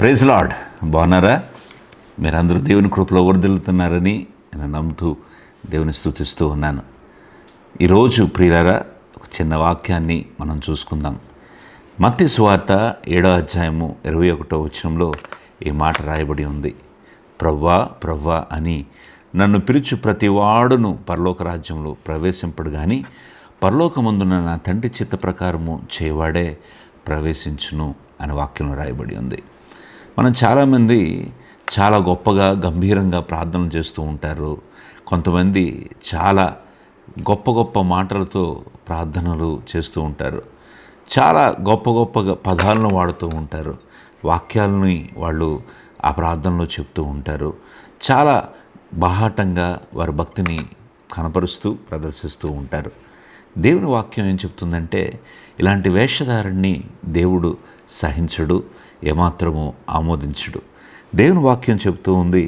Praise lord. బాగున్నారా? మీరందరూ దేవుని కృపలో వర్ధిల్లుతున్నారని నేను నమ్ముతూ దేవుని స్తుతిస్తూ ఉన్నాను. ఈరోజు ప్రియులారా, ఒక చిన్న వాక్యాన్ని మనం చూసుకుందాం. మత్తయి సువార్త 7వ అధ్యాయము 21వ వచనంలో ఈ మాట రాయబడి ఉంది. ప్రవ్వా ప్రవ్వా అని నన్ను పిలుచు ప్రతి వాడును పరలోక రాజ్యంలో ప్రవేశింపడు కానీ పరలోకమందున నా తండ్రి చిత్త ప్రకారము చేయవాడే ప్రవేశించును అని వాక్యంలో రాయబడి ఉంది. మనం చాలామంది చాలా గొప్పగా గంభీరంగా ప్రార్థనలు చేస్తూ ఉంటారు. కొంతమంది చాలా గొప్ప గొప్ప మాటలతో ప్రార్థనలు చేస్తూ ఉంటారు. చాలా గొప్ప గొప్ప పదాలను వాడుతూ ఉంటారు. వాక్యాలని వాళ్ళు ఆ ప్రార్థనలో చెప్తూ ఉంటారు. చాలా బాహాటంగా వారి భక్తిని కనపరుస్తూ ప్రదర్శిస్తూ ఉంటారు. దేవుని వాక్యం ఏం చెప్తుందంటే, ఇలాంటి వేషధారణని దేవుడు సహించడు, ఏమాత్రము ఆమోదించడు. దేవుని వాక్యం చెప్తూ ఉంది,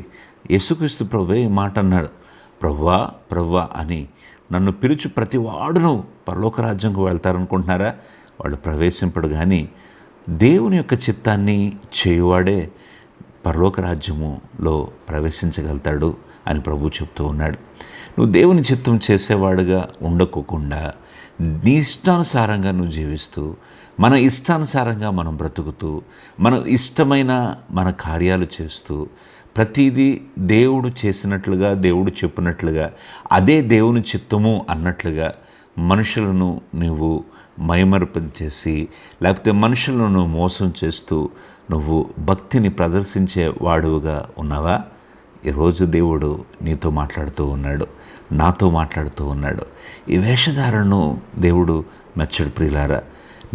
యేసుక్రీస్తు ప్రభువే ఈ మాట అన్నాడు, ప్రవ్వా ప్రవ్వా అని నన్ను పిలుచు ప్రతి వాడును పరలోక రాజ్యంకు వెళ్తారనుకుంటున్నారా? వాళ్ళు ప్రవేశింపడు కానీ దేవుని యొక్క చిత్తాన్ని చేయువాడే పరలోక రాజ్యములో ప్రవేశించగలుగుతాడు అని ప్రభు చెప్తూ ఉన్నాడు. నువ్వు దేవుని చిత్తం చేసేవాడుగా ఉండకోకుండా నీ ఇష్టానుసారంగా నువ్వు జీవిస్తూ, మన ఇష్టానుసారంగా మనం బ్రతుకుతూ, మన ఇష్టమైన మన కార్యాలు చేస్తూ, ప్రతిదీ దేవుడు చేసినట్లుగా, దేవుడు చెప్పినట్లుగా, అదే దేవుని చిత్తము అన్నట్లుగా మనుషులను నువ్వు మైమరపించేసి, లేకపోతే మనుషులను నువ్వు మోసం చేస్తూ నువ్వు భక్తిని ప్రదర్శించే వాడుగా ఉన్నావా? ఈరోజు దేవుడు నీతో మాట్లాడుతూ ఉన్నాడు, నాతో మాట్లాడుతూ ఉన్నాడు. ఈ వేషధారణను దేవుడు మెచ్చడు. ప్రియులారా,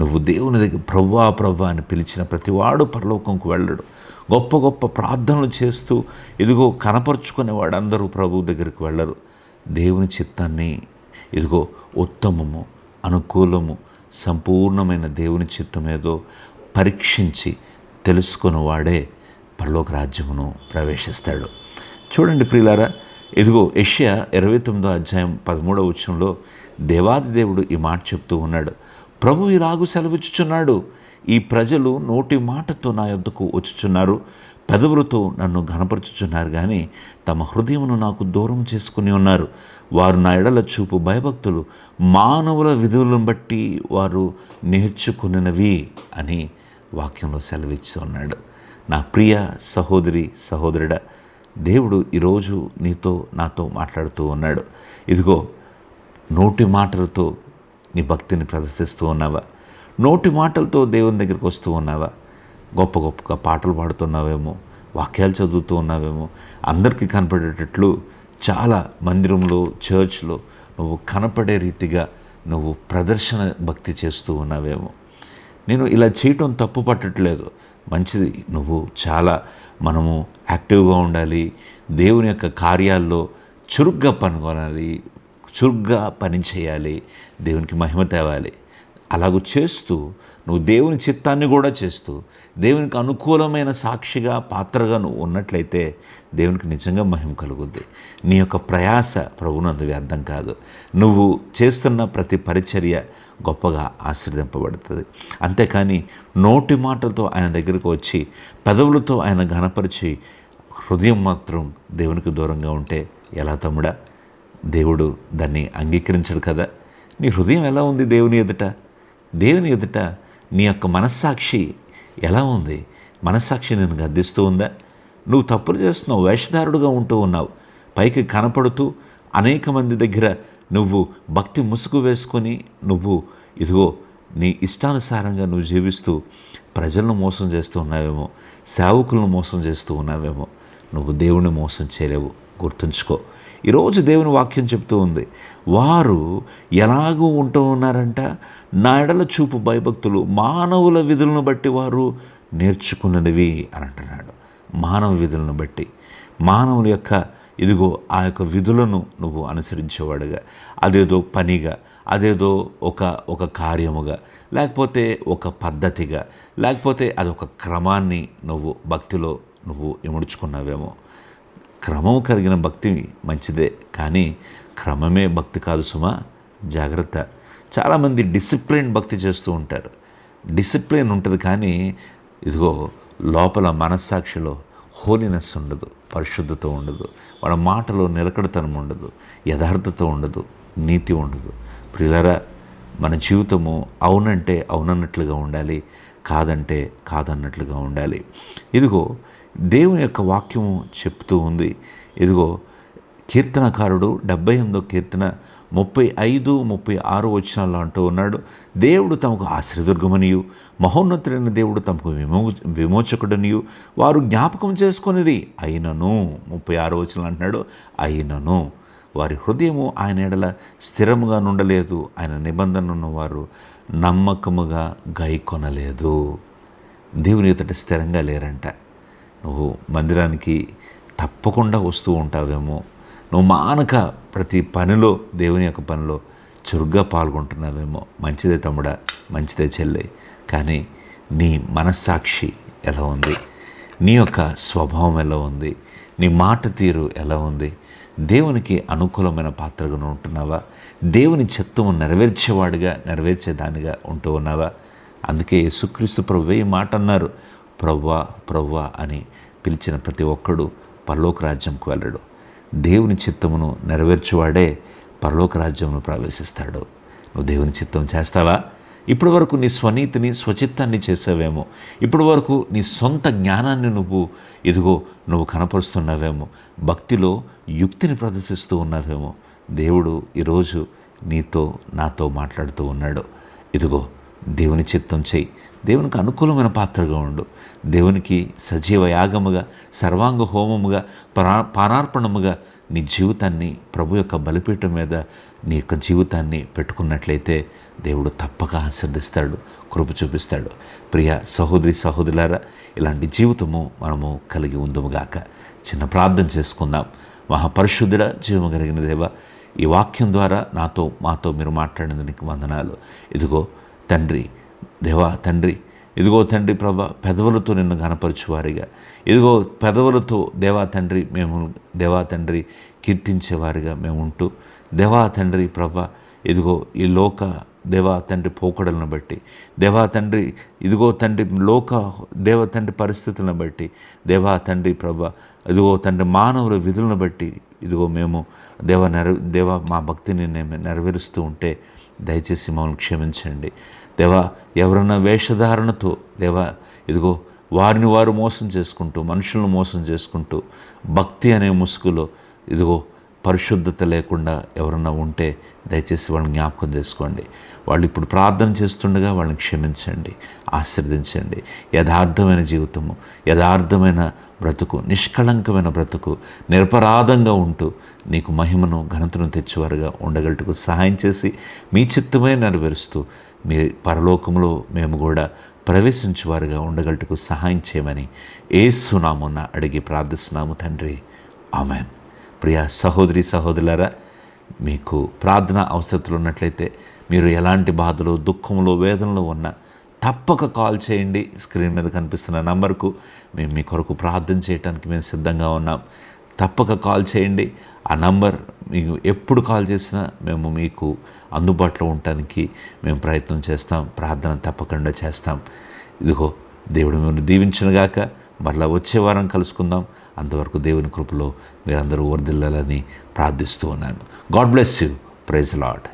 నువ్వు దేవుని దగ్గర ప్రవ్వా ప్రవ్వా అని పిలిచిన ప్రతివాడు పరలోకంకు వెళ్ళడు. గొప్ప గొప్ప ప్రార్థనలు చేస్తూ ఇదిగో కనపరుచుకునేవాడు అందరూ ప్రభు దగ్గరికి వెళ్ళరు. దేవుని చిత్తాన్ని ఇదిగో ఉత్తమము, అనుకూలము, సంపూర్ణమైన దేవుని చిత్తం ఏదో పరీక్షించి తెలుసుకుని వాడే పరలోక రాజ్యమును ప్రవేశిస్తాడు. చూడండి ప్రియులారా, ఇదిగో యెషయా 29వ అధ్యాయం 13వ వచనంలో దేవాది దేవుడు ఈ మాట చెప్తూ ఉన్నాడు. ప్రభు ఇలాగు సెలవిచ్చుచున్నాడు, ఈ ప్రజలు నోటి మాటతో నా యొద్దకు వచ్చుచున్నారు, పెదవులతో నన్ను ఘనపరచుచున్నారు కానీ తమ హృదయమును నాకు దూరం చేసుకుని ఉన్నారు. వారు నా ఎడల చూపు భయభక్తులు మానవుల విధులను బట్టి వారు నేర్చుకున్నవి అని వాక్యంలో సెలవిచ్చి ఉన్నాడు. నా ప్రియ సహోదరి సహోదరుడా, దేవుడు ఈరోజు నీతో నాతో మాట్లాడుతూ ఉన్నాడు. ఇదిగో, నోటి మాటలతో నీ భక్తిని ప్రదర్శిస్తూ ఉన్నావా? నోటి మాటలతో దేవుని దగ్గరికి వస్తూ ఉన్నావా? గొప్ప గొప్పగా పాటలు పాడుతున్నావేమో, వాక్యాలు చదువుతూ ఉన్నావేమో, అందరికీ కనపడేటట్లు చాలా మందిరంలో, చర్చ్లో నువ్వు కనపడే రీతిగా నువ్వు ప్రదర్శన భక్తి చేస్తూ ఉన్నావేమో. నేను ఇలా చేయటం తప్పు పట్టట్లేదు, మంచిది. నువ్వు మనము యాక్టివ్గా ఉండాలి, దేవుని యొక్క కార్యాల్లో చురుగ్గా పాల్గొనాలి, చురుగ్గా పని చేయాలి, దేవునికి మహిమ తేవాలి. అలాగూ చేస్తూ నువ్వు దేవుని చిత్తాన్ని కూడా చేస్తూ దేవునికి అనుకూలమైన సాక్షిగా, పాత్రగా నువ్వు ఉన్నట్లయితే దేవునికి నిజంగా మహిమ కలుగుద్ది. నీ యొక్క ప్రయాస ప్రభువునందు వ్యర్థం కాదు. నువ్వు చేస్తున్న ప్రతి పరిచర్య గొప్పగా ఆశీర్వదింపబడుతుంది. అంతేకాని నోటి మాటలతో ఆయన దగ్గరికి వచ్చి పెదవులతో ఆయన ఘనపరిచి హృదయం మాత్రం దేవునికి దూరంగా ఉంటే ఎలా తమ్ముడా? దేవుడు దాన్ని అంగీకరించడు కదా. నీ హృదయం ఎలా ఉంది దేవుని ఎదుట? దేవుని ఎదుట నీ యొక్క మనస్సాక్షి ఎలా ఉంది? మనస్సాక్షి నేను గద్దిస్తూ ఉందా? నువ్వు తప్పులు చేస్తున్నావు, వేషధారుడుగా ఉంటూ ఉన్నావు, పైకి కనపడుతూ అనేక మంది దగ్గర నువ్వు భక్తి ముసుగు వేసుకొని నువ్వు ఇదిగో నీ ఇష్టానుసారంగా నువ్వు జీవిస్తూ ప్రజలను మోసం చేస్తూ ఉన్నావేమో, సేవకులను మోసం చేస్తూ ఉన్నావేమో. నువ్వు దేవుని మోసం చేయలేవు, గుర్తుంచుకో. ఈరోజు దేవుని వాక్యం చెప్తూ ఉంది, వారు ఎలాగూ ఉంటూ ఉన్నారంట, నా ఎడల చూపు భయభక్తులు మానవుల విధులను బట్టి వారు నేర్చుకున్నవి అని అంటున్నాడు. మానవ విధులను బట్టి, మానవుల యొక్క ఇదిగో ఆ యొక్క విధులను నువ్వు అనుసరించేవాడుగా, అదేదో పనిగా, అదేదో ఒక కార్యముగా, లేకపోతే ఒక పద్ధతిగా, లేకపోతే అదొక క్రమాన్ని నువ్వు భక్తిలో నువ్వు ఇముడ్చుకున్నావేమో. క్రమం కలిగిన భక్తి మంచిదే, కానీ క్రమమే భక్తి కాదు సుమా, జాగ్రత్త. చాలామంది డిసిప్లిన్ భక్తి చేస్తూ ఉంటారు. డిసిప్లిన్ ఉంటుంది కానీ ఇదిగో లోపల మనస్సాక్షిలో హోలీనెస్ ఉండదు, పరిశుద్ధత ఉండదు, వాళ్ళ మాటలో నిలకడతనం ఉండదు, యథార్థత ఉండదు, నీతి ఉండదు. ప్రియులారా, మన జీవితము అవునంటే అవునన్నట్లుగా ఉండాలి, కాదంటే కాదన్నట్లుగా ఉండాలి. ఇదిగో దేవుని యొక్క వాక్యము చెప్తూ ఉంది. ఇదిగో కీర్తనకారుడు 78వ కీర్తన 35, 36 వచనాల్లో అంటూ ఉన్నాడు, దేవుడు తమకు ఆశ్రయదుర్గమనియు మహోన్నతుడైన దేవుడు తమకు విమోచకుడనియు వారు జ్ఞాపకం చేసుకొనిరి. అయినను 36 వచనాలు అంటున్నాడు, అయినను వారి హృదయము ఆయన ఎడల స్థిరముగా నుండలేదు, ఆయన నిబంధనను వారు నమ్మకముగా గైకొనలేదు. దేవుని ఎదుట స్థిరంగా లేరంట. నువ్వు మందిరానికి తప్పకుండా వస్తూ ఉంటావేమో, నువ్వు మానక ప్రతి పనిలో, దేవుని యొక్క పనిలో చురుగ్గా పాల్గొంటున్నావేమో. మంచిదే తమ్ముడా, మంచిదే చెల్లి. కానీ నీ మనస్సాక్షి ఎలా ఉంది? నీ యొక్క స్వభావం ఎలా ఉంది? నీ మాట తీరు ఎలా ఉంది? దేవునికి అనుకూలమైన పాత్రగా ఉంటున్నావా? దేవుని చిత్తము నెరవేర్చేదానిగా ఉంటూ ఉన్నావా? అందుకే యేసుక్రీస్తు ప్రభువే ఈ మాట అన్నారు, ప్రవ్వా ప్రవ్వా అని పిలిచిన ప్రతి ఒక్కడు పరలోక రాజ్యంకు వెళ్ళడు. దేవుని చిత్తమును నెరవేర్చువాడే పరలోక రాజ్యంలో ప్రవేశిస్తాడు. నువ్వు దేవుని చిత్తం చేస్తావా? ఇప్పటి వరకు నీ స్వనీతిని, స్వచిత్తాన్ని చేసావేమో. ఇప్పటి వరకు నీ సొంత జ్ఞానాన్ని నువ్వు కనపరుస్తున్నావేమో. భక్తిలో యుక్తిని ప్రదర్శిస్తూ ఉన్నావేమో. దేవుడు ఈరోజు నీతో నాతో మాట్లాడుతూ ఉన్నాడు. ఇదిగో దేవుని చిత్తం చేయి, దేవునికి అనుకూలమైన పాత్రగా ఉండు, దేవునికి సజీవ యాగముగా, సర్వాంగ హోమముగా, పానార్పణముగా నీ జీవితాన్ని ప్రభు యొక్క బలిపీఠం మీద నీ యొక్క జీవితాన్ని పెట్టుకున్నట్లయితే దేవుడు తప్పక ఆశీర్దిస్తాడు, కృప చూపిస్తాడు. ప్రియ సహోదరి సహోదరులారా, ఇలాంటి జీవితము మనము కలిగి ఉందుముగాక. చిన్న ప్రార్థన చేసుకుందాం. మహాపరిశుద్ధుడ, జీవము కలిగిన దేవ, ఈ వాక్యం ద్వారా మాతో మీరు మాట్లాడినందుకు వందనాలు. ఇదిగో తండ్రి, దేవా తండ్రి, ఇదిగో తండ్రి ప్రభా, పెదవులతో నిన్ను గనపరచువారిగా, ఇదిగో పెదవులతో దేవా తండ్రి మేము దేవా తండ్రి కీర్తించేవారిగా మేము ఉంటూ, దేవా తండ్రి ప్రభా, ఇదిగో ఈ లోక దేవా తండ్రి పోకడలను బట్టి, దేవా తండ్రి ఇదిగో తండ్రి దేవ తండ్రి పరిస్థితులను బట్టి, దేవా తండ్రి ప్రభా, ఇదిగో తండ్రి మానవుల విధులను బట్టి, ఇదిగో మేము దేవ మా భక్తిని నెరవేరుస్తూ ఉంటే దయచేసి మమ్మల్ని క్షమించండి. దేవా, ఎవరన్నా వేషధారణతో దేవా ఇదిగో వారిని వారు మోసం చేసుకుంటూ, మనుషులను మోసం చేసుకుంటూ, భక్తి అనే ముసుగులో ఇదిగో పరిశుద్ధత లేకుండా ఎవరన్నా ఉంటే దయచేసి వాళ్ళని జ్ఞాపకం చేసుకోండి. వాళ్ళు ఇప్పుడు ప్రార్థన చేస్తుండగా వాళ్ళని క్షమించండి, ఆశీర్వదించండి. యథార్థమైన జీవితము, యథార్థమైన బ్రతుకు, నిష్కళంకమైన బ్రతుకు, నిరపరాధంగా ఉంటూ నీకు మహిమను ఘనతను తెచ్చేవారుగా ఉండగలటకు సహాయం చేసి మీ చిత్తమే నెరవేరుస్తూ మీ పరలోకంలో మేము కూడా ప్రవేశించేవారుగా ఉండగలటకు సహాయం చేయమని యేసు నామమున అడిగి ప్రార్థిస్తున్నాము తండ్రి, ఆమేన్. ప్రియ సహోదరి సహోదరులారా, మీకు ప్రార్థన అవసరతలు ఉన్నట్లయితే, మీరు ఎలాంటి బాధలో, దుఃఖంలో, వేదనలో ఉన్నా తప్పక కాల్ చేయండి. స్క్రీన్ మీద కనిపిస్తున్న నంబర్కు మేము మీ కొరకు ప్రార్థన చేయడానికి మేము సిద్ధంగా ఉన్నాం. తప్పక కాల్ చేయండి. ఆ నంబర్ మీకు ఎప్పుడు కాల్ చేసినా మేము మీకు అందుబాటులో ఉండటానికి మేము ప్రయత్నం చేస్తాం. ప్రార్థన తప్పకుండా చేస్తాం. ఇదిగో దేవుడు మిమ్మల్ని దీవించునుగాక. మరలా వచ్చే వారం కలుసుకుందాం. అంతవరకు దేవుని కృపలో మీరందరూ వర్ధిల్లాలని ప్రార్థిస్తూ ఉన్నాను. God bless you. Praise lord.